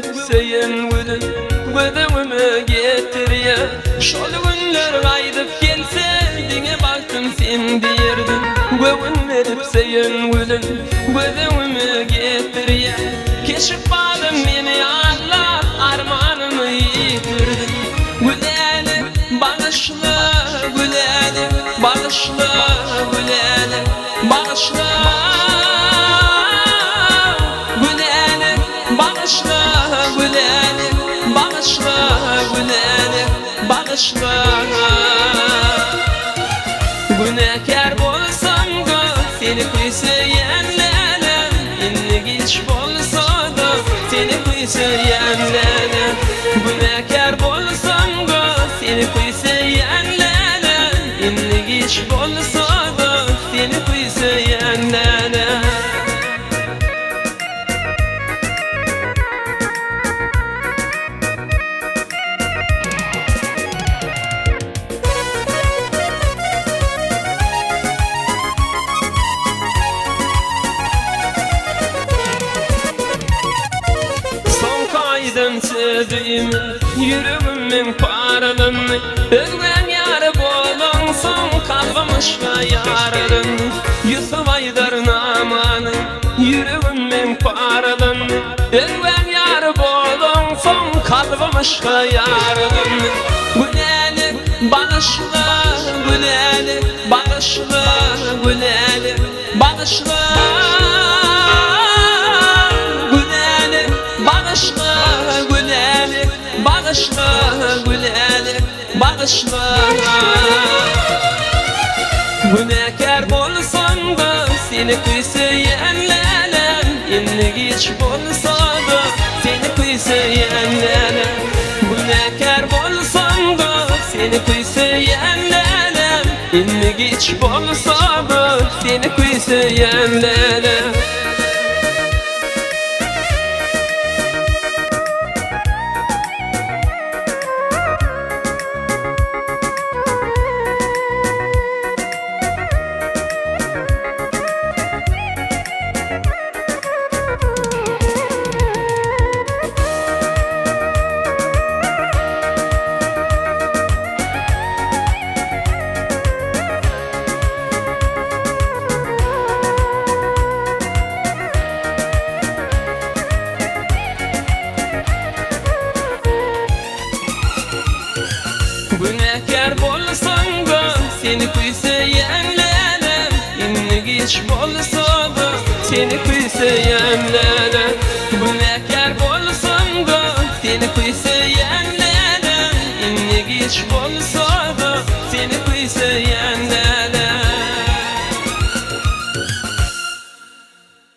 ötseyin gülün gözümü getiriye. Şol günler aydıp gelse dine baktım sen derdin. Göğün verip seyin gülün gözümü getiriye. Keşif bağdım beni Allah armanımı yitirdin. Güleni bağışla, güleni bağışla, güleni bağışla, güleni bağışla, güleni bağışla, güleni bağışla. Günahkar bolsam da seni kuysayanlarım, inni geç bolsa da seni kuysayanlarım. Günahkar bolsam da seni kuysayanlarım, inni geç bolsa da seni kuysayanlarım. Sevdiğim yüreğimin paralını Özlem yarı bolun son kalbim aşka yarın Yusuf Aydar namanı yüreğimin paralını Özlem yarı bolun son kalbim aşka yarın Güleni bağışla, güleni bağışla, güleni bağışla, güleni bağışla, güleni bağışla, güleni bağışla. Günahkar bolsam da seni kuysayanlarım, inni geç bolsa da seni kuysayanlarım. Günahkar bolsam da seni kuysayanlarım, inni geç bolsa da seni kuysayanlarım. Günahkar bolsan da seni kuysayanlarım, inni geç bolsa da seni kuysayanlarım. Günahkar bolsan da seni kuysayanlarım, inni geç bolsa